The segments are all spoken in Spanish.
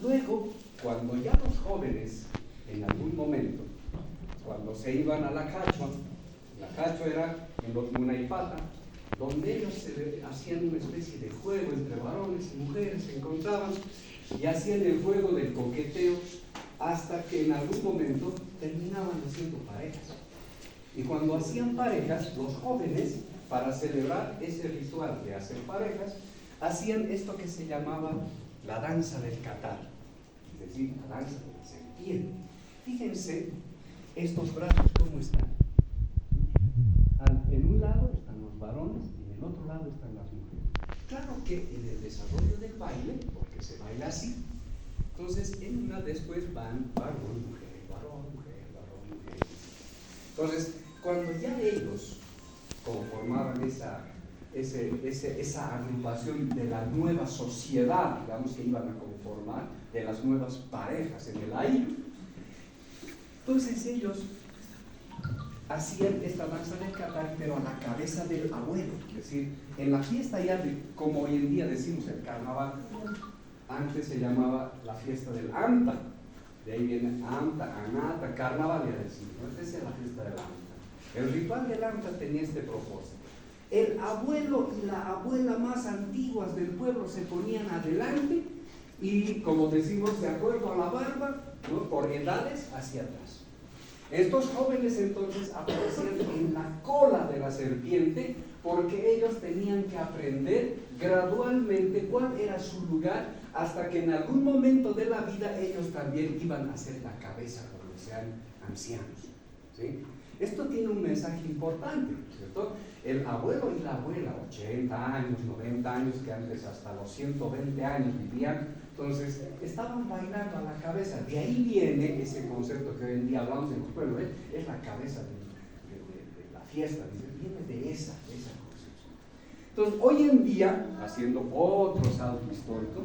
Luego, cuando ya los jóvenes, en algún momento, cuando se iban a la cacho era en una hipata, donde ellos hacían una especie de juego entre varones y mujeres, se encontraban y hacían el juego del coqueteo hasta que en algún momento terminaban haciendo parejas. Y cuando hacían parejas, los jóvenes, para celebrar ese ritual de hacer parejas, hacían esto que se llamaba la danza del catar, es decir, la danza de la serpiente. Fíjense estos brazos cómo están. En un lado están los varones y en el otro lado están las mujeres. Claro que en el desarrollo del baile, porque se baila así, entonces en una después van varón, mujer, varón, mujer, varón, mujer. Entonces, cuando ya ellos conformaban esa agrupación de la nueva sociedad, digamos, que iban a conformar, de las nuevas parejas en el aire, entonces ellos hacían esta danza del catar, pero a la cabeza del abuelo. Es decir, en la fiesta ya, como hoy en día decimos el carnaval, antes se llamaba la fiesta del anta. De ahí viene anta, anata, carnaval ya decimos. Esta es la fiesta del anta. El ritual del anta tenía este propósito. El abuelo y la abuela más antiguas del pueblo se ponían adelante y, como decimos, de acuerdo a la barba, ¿no?, por edades hacia atrás. Estos jóvenes entonces aparecían en la cola de la serpiente porque ellos tenían que aprender gradualmente cuál era su lugar hasta que en algún momento de la vida ellos también iban a ser la cabeza cuando sean ancianos, ¿sí? Esto tiene un mensaje importante, ¿cierto? El abuelo y la abuela, 80 años, 90 años, que antes hasta los 120 años vivían, entonces estaban bailando a la cabeza. De ahí viene ese concepto que hoy en día hablamos en los pueblos, es la cabeza de la fiesta, viene de esa concepción. Entonces, hoy en día, haciendo otro salto histórico,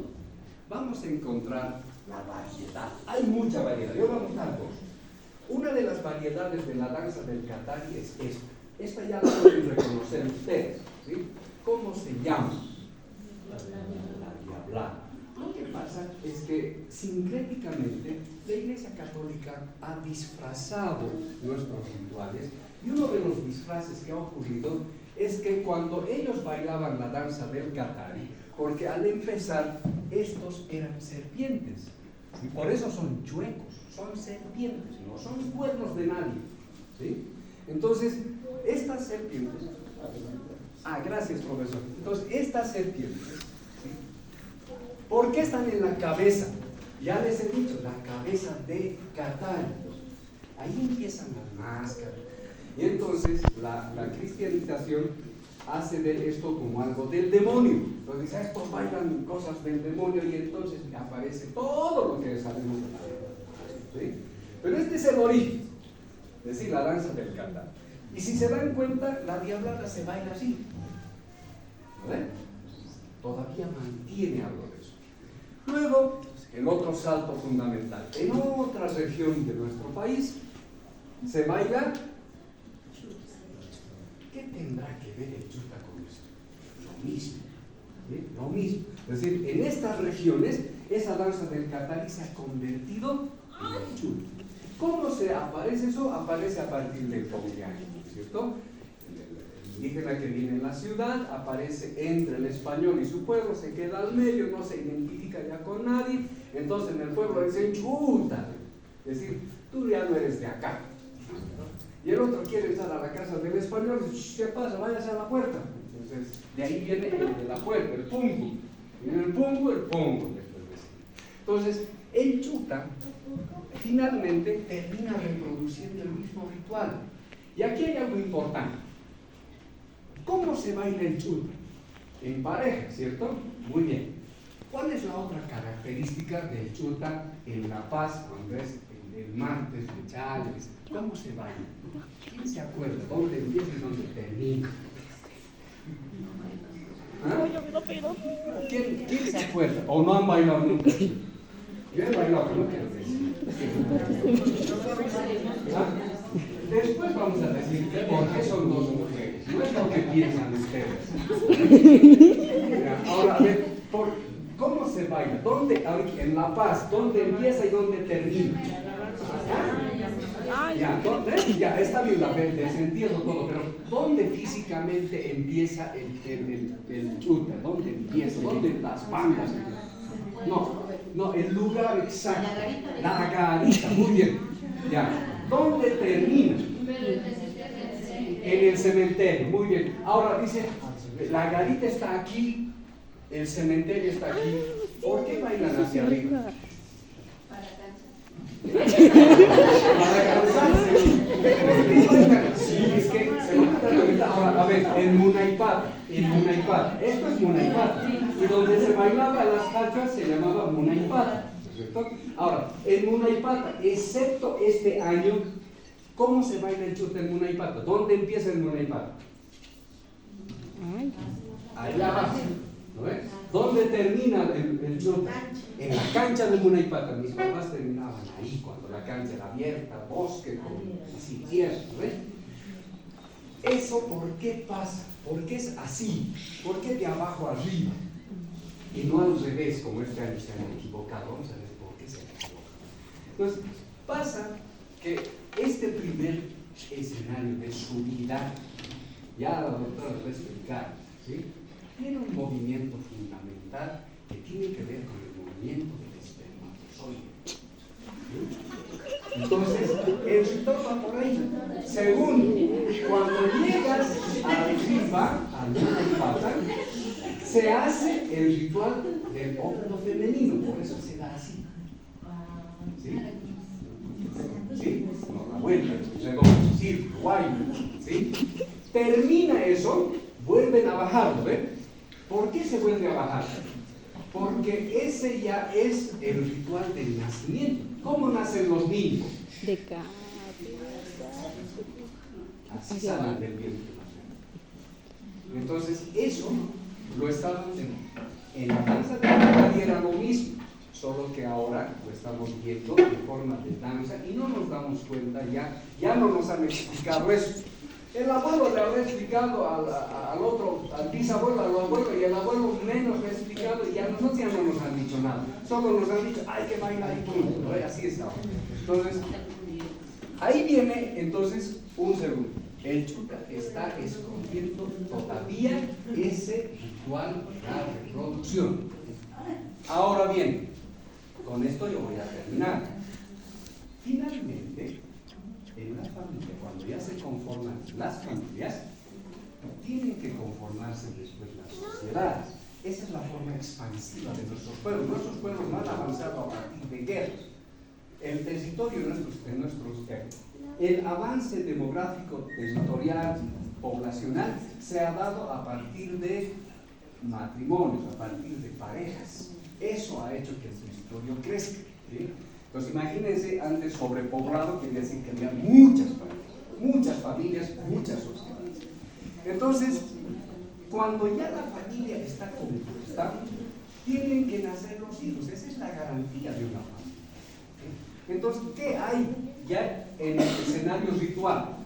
vamos a encontrar la variedad. Hay mucha variedad, yo voy a mostrar dos. Una de las variedades de la danza del Qatari es esta. Esta ya la pueden reconocer ustedes, ¿sí? ¿Cómo se llama? La diablada. Lo que pasa es que sincréticamente la Iglesia Católica ha disfrazado nuestros rituales, y uno de los disfraces que ha ocurrido es que cuando ellos bailaban la danza del Qatari, porque al empezar estos eran serpientes, y por eso son chuecos, son serpientes, no son cuernos de nadie, ¿sí? Entonces, estas serpientes, gracias, profesor. Entonces, estas serpientes, ¿sí?, ¿por qué están en la cabeza? Ya les he dicho, la cabeza de Qatari. Ahí empiezan las máscaras. Y entonces, la cristianización hace de esto como algo del demonio. Entonces dice, estos bailan cosas del demonio, y entonces aparece todo lo que sabemos de la verdad, ¿sí? Pero este es el origen, es decir, la danza del Qatari. Y si se dan cuenta, la diablada se baila así, ¿vale? Todavía mantiene algo de eso. Luego, el otro salto fundamental, en otra región de nuestro país se baila. ¿Qué tendrá que ver el chuta con esto? Lo mismo, ¿sí? Lo mismo. Es decir, en estas regiones, esa danza del Qatari se ha convertido en el chuta. ¿Cómo se aparece eso? Aparece a partir del Tongiani, ¿cierto? El indígena que vive en la ciudad aparece entre el español y su pueblo, se queda al medio, no se identifica ya con nadie, entonces en el pueblo dicen chuta, es decir, tú ya no eres de acá. Y el otro quiere entrar a la casa del español y dice, ¿qué pasa? Váyase a la puerta. Entonces, de ahí viene el de la puerta, el pungu. Y en el pungu. Entonces, el chuta finalmente termina reproduciendo el mismo ritual. Y aquí hay algo importante. ¿Cómo se baila el chuta? En pareja, ¿cierto? Muy bien. ¿Cuál es la otra característica del chuta en La Paz, cuando es el martes de Chales? ¿Cómo se baila? ¿Quién se acuerda? ¿Dónde empieza y dónde termina? ¿Ah? ¿Quién se acuerda? ¿O no han bailado nunca? Yo he bailado, no quiero decir. ¿Ah? Después vamos a decir por qué son dos mujeres. No es lo que piensan ustedes. Ahora, a ver, ¿cómo ¿Cómo se baila? ¿Dónde? En La Paz, ¿dónde empieza y dónde termina? Ya, ¿dónde? Ya, está bien el sentido todo, pero ¿dónde físicamente empieza el chute? ¿Dónde empieza? ¿Dónde las bandas? No, el lugar exacto. La garita, muy bien. Ya, ¿dónde termina? En el cementerio, muy bien. Ahora dice, la garita está aquí, el cementerio está aquí. ¿Por qué bailan hacia arriba? Para cansarse. Sí, es que se van a dar cuenta. Ahora, a ver, en Munaipata, esto es Munaipata. Y donde se bailaba las cachas se llamaba Munaipata, ¿cierto? Ahora, en Munaipata, excepto este año, ¿cómo se baila el chute en Munaipata? ¿Dónde empieza el Munaipata? Allá abajo, ¿no ves? ¿Dónde termina el chute? En la cancha de Munaipata. Mis papás terminaban ahí, cuando la cancha era abierta, bosque, así, tierra, ¿no ves? ¿Eso por qué pasa? ¿Por qué es así? ¿Por qué de abajo arriba? Y no al revés, como este año se han equivocado. Vamos a ver por qué se han equivocado. Entonces, pasa que este primer escenario de subida, ya la doctora lo va a explicar, ¿sí? Tiene un movimiento fundamental que tiene que ver con el movimiento del espermatozoide. Entonces, el ritual va por ahí. Segundo, cuando llegas arriba, a Munaipata, se hace el ritual del óvulo femenino, por eso se da así. ¿Sí? ¿Sí? No, la vuelta, redondo, círculo, guay, ¿sí? Termina eso, vuelven a bajarlo, ¿ven? ¿Por qué se vuelve a bajar? Porque ese ya es el ritual del nacimiento. ¿Cómo nacen los niños? De cada. Así salen del vientre. Entonces, eso lo estamos en la danza de la calle era lo mismo, solo que ahora lo estamos viendo en forma de danza y no nos damos cuenta, ya no nos han explicado eso. El abuelo le habrá explicado al otro, al bisabuelo, al abuelo, y el abuelo menos le ha explicado, y a nosotros ya no nos han dicho nada. Solo nos han dicho, hay que bailar y punto, ¿no? Así está. Entonces, ahí viene, entonces, un segundo. El chuta está escondiendo todavía ese ritual de la reproducción. Ahora bien, con esto yo voy a terminar. Finalmente, en la familia, cuando ya se conforman las familias, tienen que conformarse después las sociedades. Esa es la forma expansiva de nuestros pueblos. Nuestros pueblos no han avanzado a partir de guerras. El territorio el avance demográfico, territorial, poblacional, se ha dado a partir de matrimonios, a partir de parejas. Eso ha hecho que el territorio crezca, ¿sí? Entonces imagínense, antes sobrepoblado quería decir que había muchas familias, muchas sociedades. Entonces, cuando ya la familia está compuesta, tienen que nacer los hijos. Esa es la garantía de una familia. Entonces, ¿qué hay ya en el escenario ritual?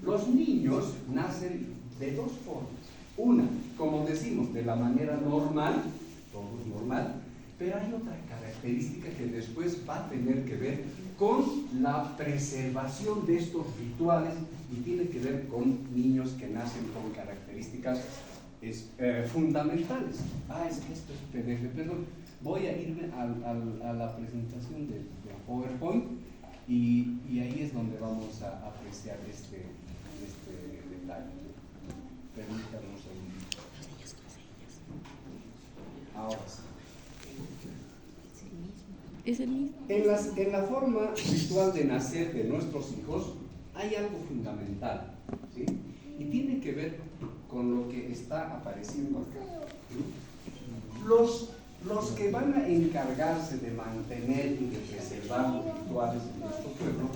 Los niños nacen de dos formas. Una, como decimos, de la manera normal, todo es normal, pero hay otra característica que después va a tener que ver con la preservación de estos rituales y tiene que ver con niños que nacen con características fundamentales. Es que esto es PDF, perdón. Voy a irme a la presentación de PowerPoint y ahí es donde vamos a apreciar este detalle. Permítanme un segundo. Ahora sí. Es el mismo. En la forma ritual de nacer de nuestros hijos hay algo fundamental, ¿sí? Y tiene que ver con lo que está apareciendo acá, ¿sí? Los que van a encargarse de mantener y de preservar los rituales de nuestro pueblo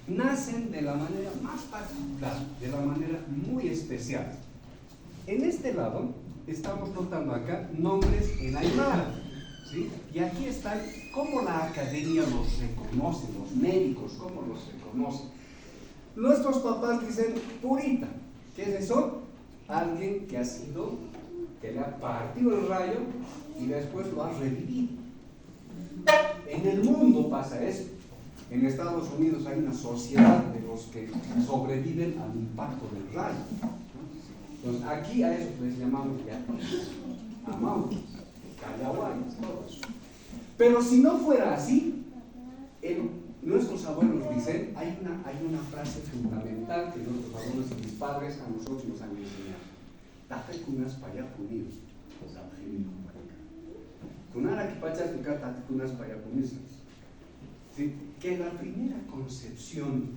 nacen de la manera más particular, de la manera muy especial. En este lado estamos notando acá nombres en aymara, ¿sí? Y aquí están cómo la academia los reconoce, los médicos, cómo los reconocen. Nuestros papás dicen purita. ¿Qué es eso? Alguien que ha sido que le ha partido el rayo y después lo ha revivido. En el mundo pasa eso. En Estados Unidos hay una sociedad de los que sobreviven al impacto del rayo. Entonces, aquí a eso les llamamos yaquis, amautis, callahuayas, todo eso. Pero si no fuera así, nuestros abuelos dicen, hay una frase fundamental que nuestros abuelos y mis padres a nosotros nos han enseñado. Tafe kunas payapunidos. Kunara que pachas que tafe kunas payapunidos. Que la primera concepción,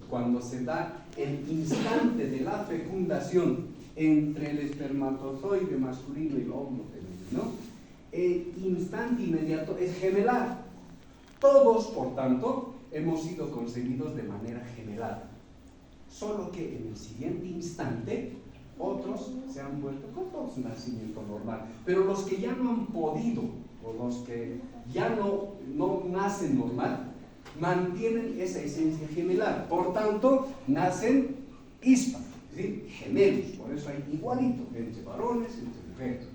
cuando se da el instante de la fecundación entre el espermatozoide masculino y el óvulo femenino, el instante inmediato es gemelar. Todos, por tanto, hemos sido concebidos de manera gemelar. Solo que en el siguiente instante, otros se han vuelto con todo su nacimiento normal. Pero los que ya no han podido, o los que ya no nacen normal, mantienen esa esencia gemelar. Por tanto, nacen ispa, ¿sí? Gemelos. Por eso hay igualito entre varones y entre mujeres.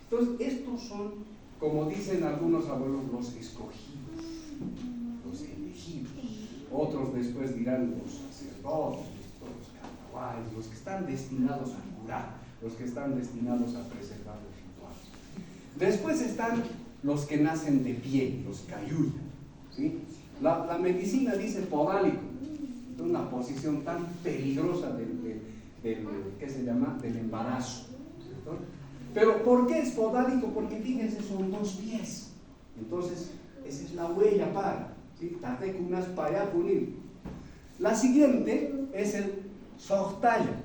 Entonces, estos son, como dicen algunos abuelos, los escogidos, los elegidos. Otros después dirán los sacerdotes, los caballos, los que están destinados a curar, los que están destinados a preservar los rituales. Después están los que nacen de pie, los cayuya, ¿sí? La medicina dice podálico, una posición tan peligrosa ¿qué se llama? Del embarazo, ¿cierto? Pero ¿por qué es podálico? Porque fíjense, son 2 pies. Entonces, esa es la huella para, ¿sí? Tatekunas para punir. La siguiente es el sohtaya,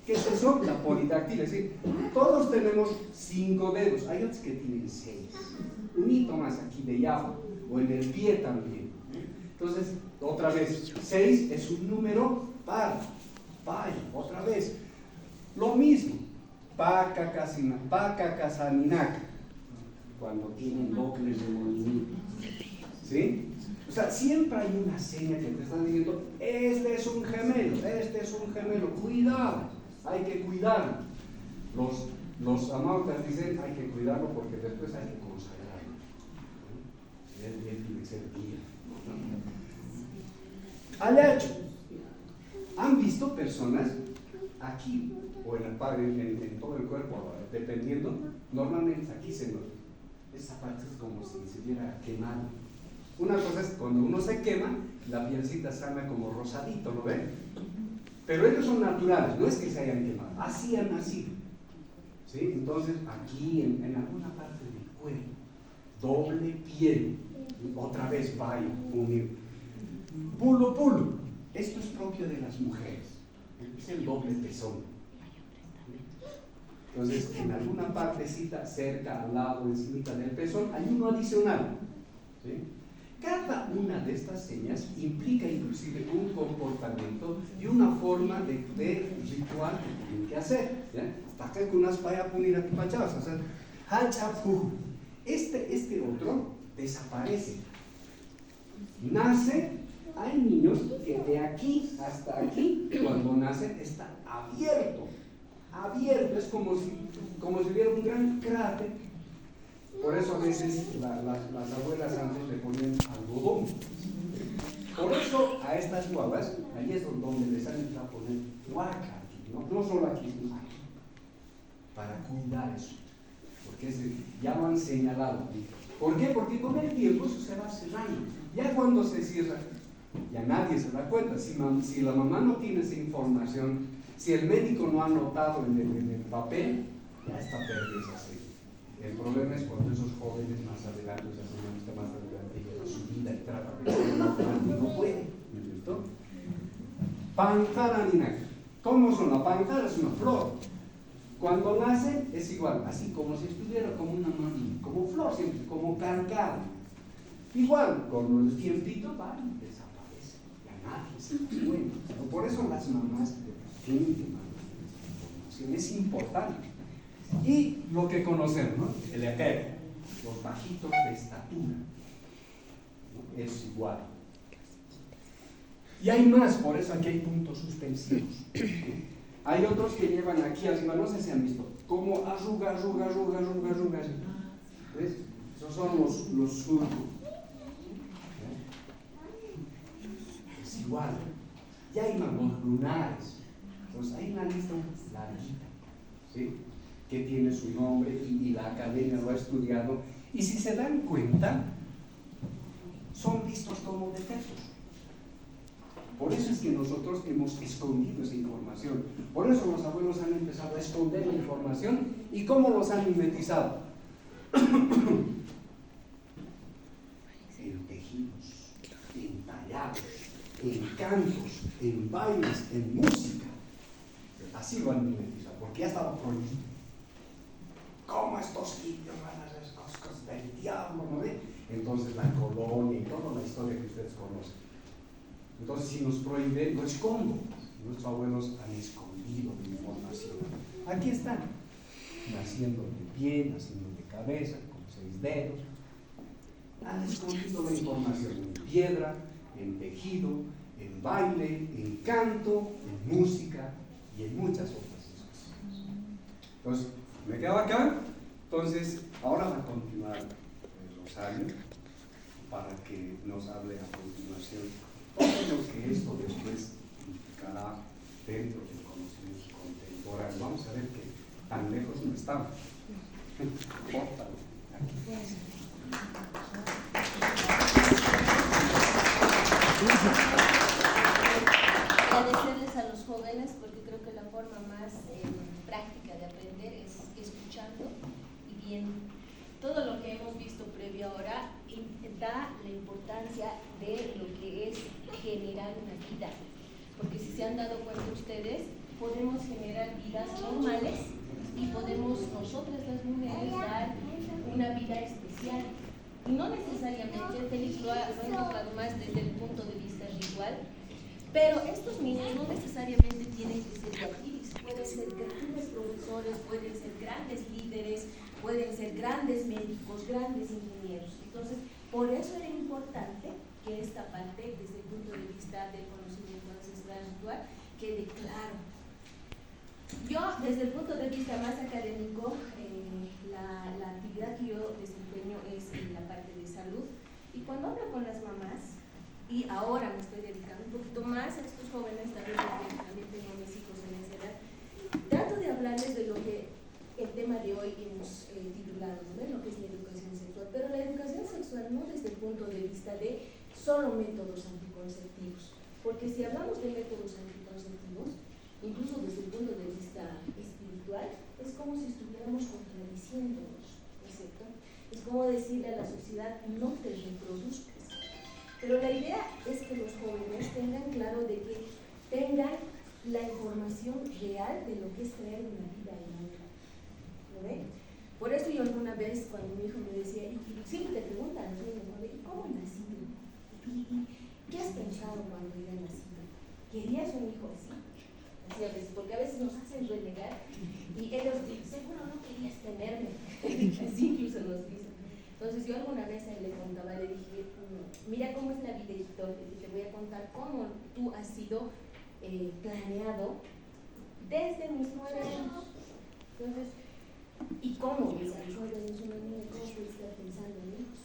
que es eso, la polidactilia. Es decir, todos tenemos 5 dedos, hay otros que tienen 6. Un hito más aquí de yao, o en el pie también. Entonces, otra vez, 6 es un número par, paya, otra vez. Lo mismo. Paca casaninaka, cuando tienen doble de movimiento, ¿sí? O sea, siempre hay una seña que te está diciendo, este es un gemelo, cuidado, hay que cuidarlo. Los amautas dicen, hay que cuidarlo porque después hay que consagrarlo. Él tiene que ser guía. Alacho, ¿han visto personas aquí o en todo el cuerpo, dependiendo? Normalmente aquí se nota. Esa parte es como si se hubiera quemado. Una cosa es cuando uno se quema, la pielcita sale como rosadito, ¿lo ven? Pero ellos son naturales, no es que se hayan quemado, así han nacido, ¿sí? Entonces aquí en alguna parte del cuerpo, doble piel, otra vez vaya, unir. Pulo, esto es propio de las mujeres, es el doble pezón. Entonces, en alguna partecita, cerca, al lado, encima del pezón, hay uno adicional, ¿sí? Cada una de estas señas implica inclusive un comportamiento y una forma de ritual que tienen que hacer. Hasta que unas vaya a poner aquí pachadas, o sea, este otro desaparece. Nace, hay niños que de aquí hasta aquí, cuando nacen, está abierto, es como si hubiera un gran cráter. Por eso a veces las abuelas antes le ponen algodón. Por eso a estas guaguas, ahí es donde les han empezado a poner huaca, no solo aquí, sino aquí, para cuidar eso. Porque ya lo han señalado. ¿Por qué? Porque con el tiempo eso se va cerrando. Ya cuando se cierra, ya nadie se da cuenta. Si la mamá no tiene esa información, si el médico no ha notado en el papel, ya está perdida esa señal. El problema es cuando esos jóvenes más adelante, o sea, se más adelante, llevan su vida y tratan de ser normal y no pueden, ¿no es cierto? Panjaraninaka. ¿Cómo son? La panjara es una flor. Cuando nace es igual, así como si estuviera como una manilla, como flor siempre, como carcada. Igual, con el tiempito va y desaparece. Ya nadie se da cuenta. Por eso las mamás tienen que mandar esta información. Es importante. Y lo que conocemos, ¿no? El apego, los bajitos de estatura, ¿no? Es igual. Y hay más, por eso aquí hay puntos suspensivos. Hay otros que llevan aquí arriba, no sé si han visto, como arruga. ¿Ves? Esos son los surcos. Es igual. Ya hay los lunares. Entonces hay una lista larguita, ¿sí? Que tiene su nombre y la academia lo ha estudiado. Y si se dan cuenta, son vistos como defectos. Por eso es que nosotros hemos escondido esa información. Por eso los abuelos han empezado a esconder la información. ¿Y cómo los han mimetizado? En tejidos, en tallados, en cantos, en bailes, en música. Así lo han mimetizado, porque ya estaba prohibido. ¿Cómo estos indios van a hacer cosas del diablo? ¿No ve? Entonces la colonia y toda la historia que ustedes conocen. Entonces, si nos prohíben, lo escondo. Nuestros abuelos han escondido la información. Aquí están, naciendo de pie, naciendo de cabeza, con 6 dedos. Han escondido la información en piedra, en tejido, en baile, en canto, en música y en muchas otras cosas. Entonces, me quedo acá. Entonces, ahora va a continuar el Rosario para que nos hable a continuación todo lo que esto después implicará dentro del conocimiento contemporáneo. Vamos a ver que tan lejos no estamos. Agradecerles a los jóvenes porque creo que la forma más práctica de aprender es escuchando y viendo. Todo lo que hemos visto previo ahora da la importancia de lo que es generar una vida, porque si se han dado cuenta ustedes, podemos generar vidas normales y podemos nosotras las mujeres dar una vida especial. Y no necesariamente, Félix lo ha enfocado más desde el punto de vista ritual, pero estos niños no necesariamente tienen que ser guapiris, pueden ser grandes profesores, pueden ser grandes líderes, pueden ser grandes médicos, grandes ingenieros. Entonces, por eso era importante que esta parte, desde el punto de vista del conocimiento ancestral ritual, quede claro. Yo, desde el punto de vista más académico, la actividad que yo desempeño es en la parte de salud, y cuando hablo con las mamás, y ahora me estoy dedicando un poquito más a estos jóvenes, también porque también tengo mis hijos en esa edad, trato de hablarles de lo que el tema de hoy hemos titulado, ¿no? Lo que es la educación sexual, pero la educación sexual no desde el punto de vista de solo métodos anticonceptivos, porque si hablamos de métodos anticonceptivos, incluso desde el punto de vista espiritual, es como si estuviéramos contradiciéndonos, ¿no es cierto? Es como decirle a la sociedad, no te reproduzcas. Pero la idea es que los jóvenes tengan claro de que tengan la información real de lo que es traer una vida en la vida. ¿Lo ven? Por eso yo alguna vez, cuando mi hijo me decía, y siempre te preguntan a los niños, ¿no? ¿Cómo nací? ¿Y qué has pensado cuando ya nacido? ¿Querías un hijo así? Así a veces, porque a veces nos hacen renegar y ellos dicen, seguro no querías tenerme. Así incluso nos dicen. Entonces yo alguna vez le contaba, le dije, mira cómo es la vida, Héctor, y te voy a contar cómo tú has sido planeado desde mis 9 años. Entonces, ¿y cómo? Pues a los 9 años una niña, ¿cómo puede estar pensando en hijos?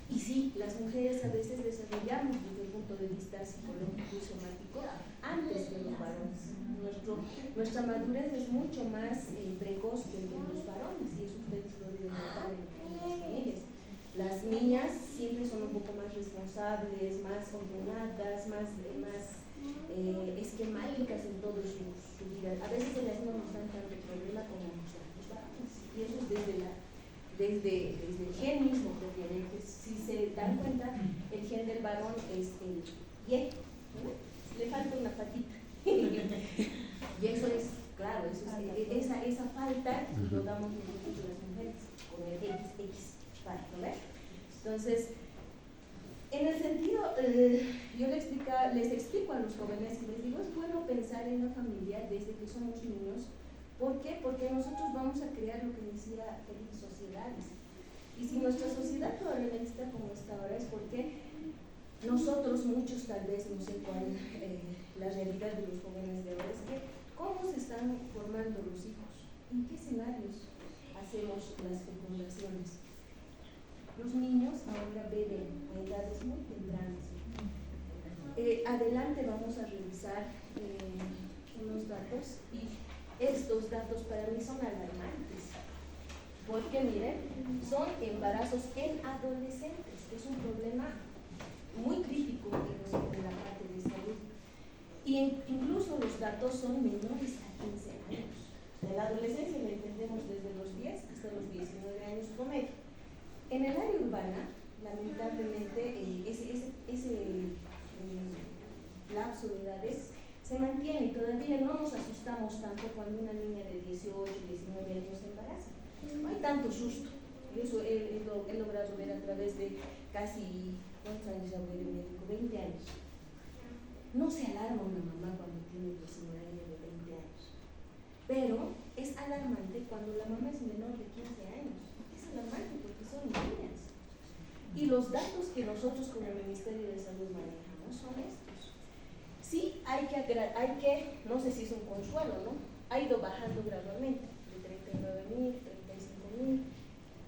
Y sí, las mujeres a veces desarrollamos desde el punto de vista psicológico y somático antes que los varones. Nuestra madurez es mucho más precoz que los varones, y eso ustedes lo deben notar en las familias. Las niñas siempre son un poco más responsables, más ordenadas, más esquemáticas en todo su vida. A veces ellas no nos dan tanto problema como los varones, y eso es desde el gen mismo propiamente. Si se dan cuenta, el gen del varón es el Y, ¿no? Le falta una patita. Y eso es, claro, esa falta lo damos nosotros las mujeres, con el XX, ¿no ves? Entonces, en el sentido, yo les explico a los jóvenes y les digo, es bueno pensar en la familia desde que somos niños. ¿Por qué? Porque nosotros vamos a crear lo que decía Félix, sociedades. Y si nuestra sociedad probablemente está como está ahora, es porque nosotros, muchos tal vez, no sé cuál, la realidad de los jóvenes de ahora es que ¿Cómo se están formando los hijos? ¿En qué escenarios hacemos las fecundaciones? Los niños ahora beben a edades muy tempranas. Adelante vamos a revisar unos datos y estos datos para mí son alarmantes. Porque miren, son embarazos en adolescentes. Es un problema muy crítico en la parte de salud. Y incluso los datos son menores a 15 años. En la adolescencia la entendemos desde los 10 hasta los 19 años promedio. En el área urbana, lamentablemente, ese lapso de edades se mantiene y todavía no nos asustamos tanto cuando una niña de 18, 19 años se embaraza. No hay tanto susto. Y eso he logrado ver a través de casi, ¿cuántos años ya voy de médico? 20 años. No se alarma una mamá cuando tiene 19 años de 20 años. Pero es alarmante cuando la mamá es menor de 15 años. Es alarmante porque son niñas. Y los datos que nosotros como Ministerio de Salud manejamos son estos. Sí, hay que, no sé si es un consuelo, ¿no? Ha ido bajando gradualmente, de 39.000, 35.000,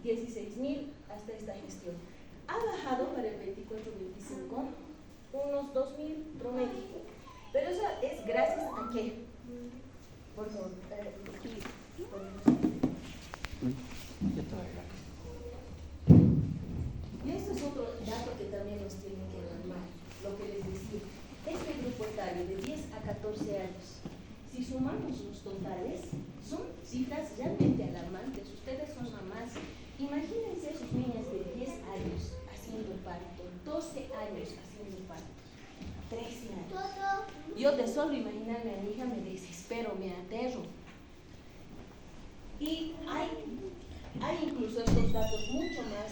16.000 hasta esta gestión. Ha bajado para el 24-25 unos 2.000 promedio. Pero eso es gracias a qué. Por favor, y esto es otro dato que también nos tiene que alarmar, lo que les decía. Este grupo etario de 10 a 14 años, si sumamos los totales, son cifras realmente alarmantes. Ustedes son mamás, imagínense a sus niñas de 10 años haciendo parto, 12 años haciendo parto, 13 años. Yo de solo imaginarme a mi hija me desespero, me aterro. Y hay incluso estos datos mucho más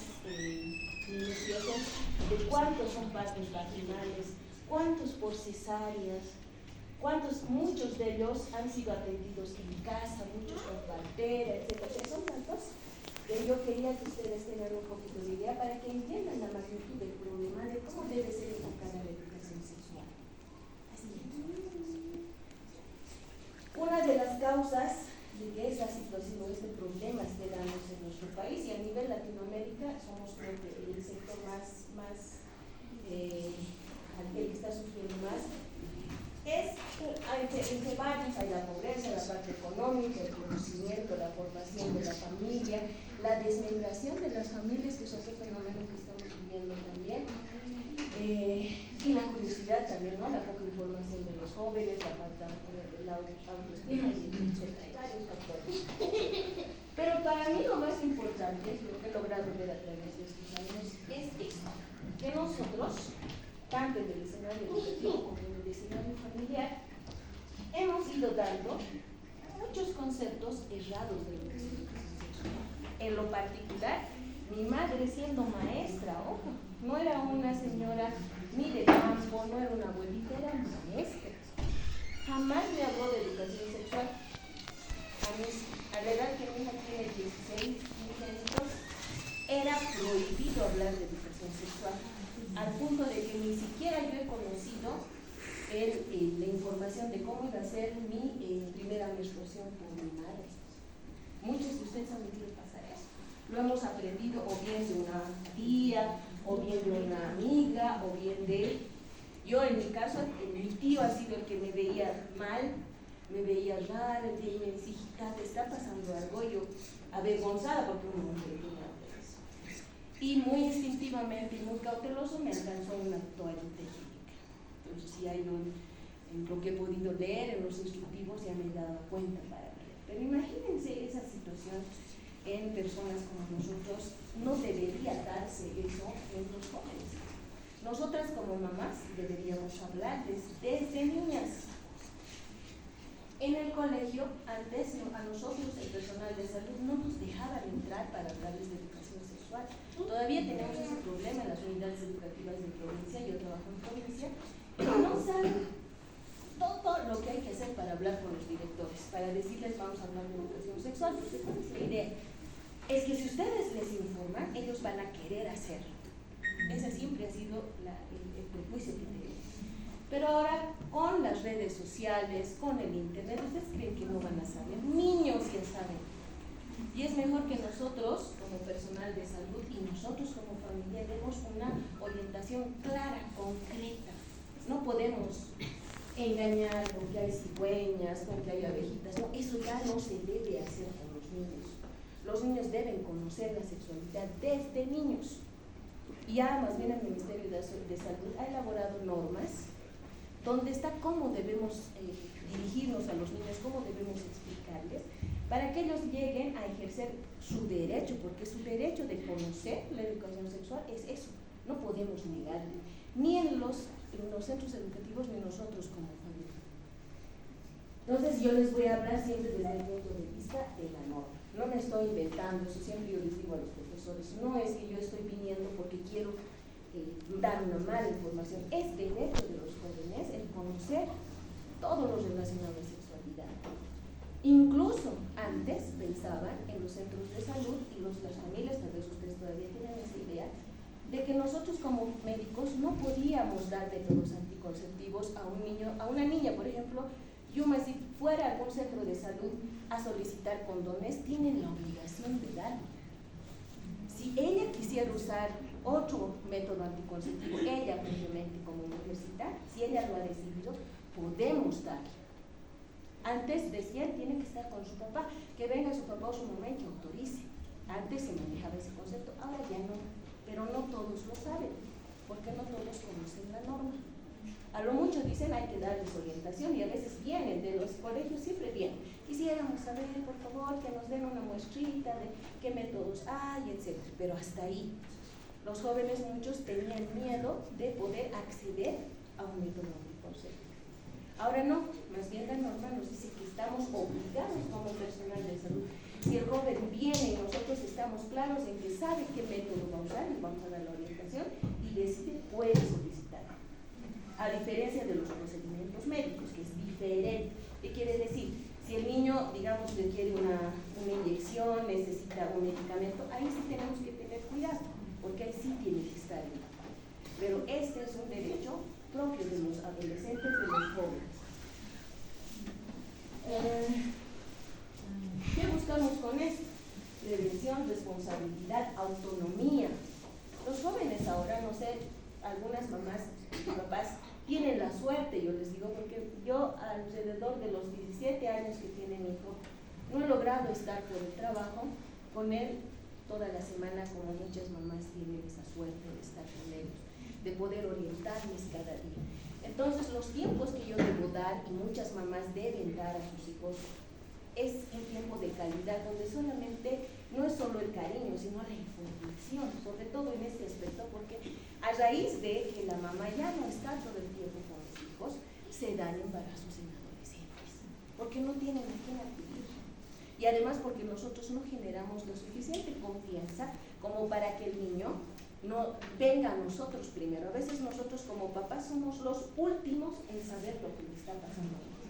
minuciosos de cuántos son partos vaginales, cuántos por cesáreas, muchos de ellos han sido atendidos en casa, muchos por partera, etc. Son datos que yo quería que ustedes tengan un poquito de idea para que entiendan la magnitud del problema de cómo debe ser enfocada la educación sexual. Así es. Una de las causas de que esa situación o este problema esté dándose en nuestro país y a nivel Latinoamérica somos creo que el sector el que está sufriendo más es entre varios hay la pobreza, la parte económica, el conocimiento, la formación de la familia, la desmembración de las familias, que es otro fenómeno que estamos viviendo también, y la curiosidad también, ¿no? La poca información de los jóvenes, la autoestima, etc. Varios factores. Pero para mí lo más importante, lo que he logrado ver a través de estos años, es esto, que nosotros, tanto en el escenario educativo como en el escenario familiar, hemos ido dando muchos conceptos errados de lo que es educación sexual. En lo particular, mi madre siendo maestra, ojo, no era una señora ni de campo, no era una abuelita, era maestra. Jamás me habló de educación sexual. A la edad que mi hija tiene 16, 15 años, era prohibido hablar de educación sexual, al punto de que ni siquiera yo he conocido la información de cómo iba a ser mi primera menstruación por mi madre. Muchos de ustedes han visto pasar eso. Lo hemos aprendido o bien de una tía, o bien de una amiga, o bien de... Yo en mi caso, mi tío ha sido el que me veía mal, me veía rara, y me decía, hijita, te está pasando algo, yo avergonzada porque uno no le tenía eso. Y muy instintivamente y muy cauteloso me alcanzó una toallita higiénica. Entonces ya yo, en lo que he podido leer, en los instructivos, ya me he dado cuenta para leer. Pero imagínense esa situación en personas como nosotros, no debería darse eso en los jóvenes. Nosotras como mamás deberíamos hablar desde niñas. En el colegio, antes a nosotros, el personal de salud, no nos dejaban entrar para hablarles de educación sexual. Todavía tenemos ese problema en las unidades educativas de provincia, yo trabajo en provincia, pero no saben todo lo que hay que hacer para hablar con los directores, para decirles vamos a hablar de educación sexual, porque ¿cuál es la idea? Es que si ustedes les informan, ellos van a querer hacerlo. Ese siempre ha sido el prejuicio que tenemos. Pero ahora, con las redes sociales, con el internet, ¿ustedes creen que no van a saber? Niños ya saben. Y es mejor que nosotros, como personal de salud, y nosotros como familia, demos una orientación clara, concreta. No podemos engañar con que hay cigüeñas, con que hay abejitas. No, eso ya no se debe hacer con los niños. Los niños deben conocer la sexualidad desde niños. Y ya más bien el Ministerio de Salud ha elaborado normas donde está cómo debemos dirigirnos a los niños, cómo debemos explicarles, para que ellos lleguen a ejercer su derecho, porque su derecho de conocer la educación sexual es eso, no podemos negarle, ni en los centros educativos ni nosotros como familia. Entonces yo les voy a hablar siempre desde el punto de vista de la norma, no me estoy inventando, eso siempre yo les digo a los profesores, no es que yo estoy viniendo porque quiero dar una mala información, es derecho de los jóvenes el conocer todo lo relacionado a sexualidad. Incluso antes pensaban en los centros de salud y las familias, tal vez ustedes todavía tienen esa idea, de que nosotros como médicos no podíamos dar métodos anticonceptivos a un niño, a una niña, por ejemplo. Yuma, si fuera a algún centro de salud a solicitar condones, tienen la obligación de darlo. Si ella quisiera usar otro método anticonceptivo, ella previamente como mujercita, si ella lo ha decidido, podemos darle. Antes decían, tiene que estar con su papá, que venga su papá o su mamá y que autorice. Antes se manejaba ese concepto, ahora ya no, pero no todos lo saben, porque no todos conocen la norma. A lo mucho dicen hay que darles orientación y a veces vienen de los colegios, siempre vienen. Quisiéramos saber, por favor, que nos den una muestrita de qué métodos hay, etc. Pero hasta ahí. Los jóvenes muchos tenían miedo de poder acceder a un método anticonceptivo. Ahora no, más bien la norma nos dice que estamos obligados como personal de salud. Si el joven viene y nosotros estamos claros en que sabe qué método va a usar, y vamos a dar la orientación y decide, puede solicitar. A diferencia de los procedimientos médicos, que es diferente. ¿Qué quiere decir? Si el niño, digamos, requiere una inyección, necesita un medicamento, ahí sí tenemos que tener cuidado, porque ahí sí tiene que estar el papá. Pero este es un derecho propio de los adolescentes, de los jóvenes. ¿Qué buscamos con esto? Prevención, responsabilidad, autonomía. Los jóvenes ahora, no sé, algunas mamás y papás tienen la suerte, yo les digo, porque yo alrededor de los 17 años que tiene mi hijo, no he logrado estar por el trabajo con él toda la semana, como muchas mamás tienen esa suerte de estar con ellos, de poder orientarles cada día. Entonces los tiempos que yo debo dar, y muchas mamás deben dar a sus hijos, es un tiempo de calidad, donde solamente no es solo el cariño, sino la información, sobre todo en este aspecto, porque a raíz de que la mamá ya no está todo el tiempo con los hijos, se dan embarazos en adolescentes, porque no tienen a quién acudir. Y además porque nosotros no generamos la suficiente confianza como para que el niño no venga a nosotros primero. A veces nosotros como papás somos los últimos en saber lo que le está pasando a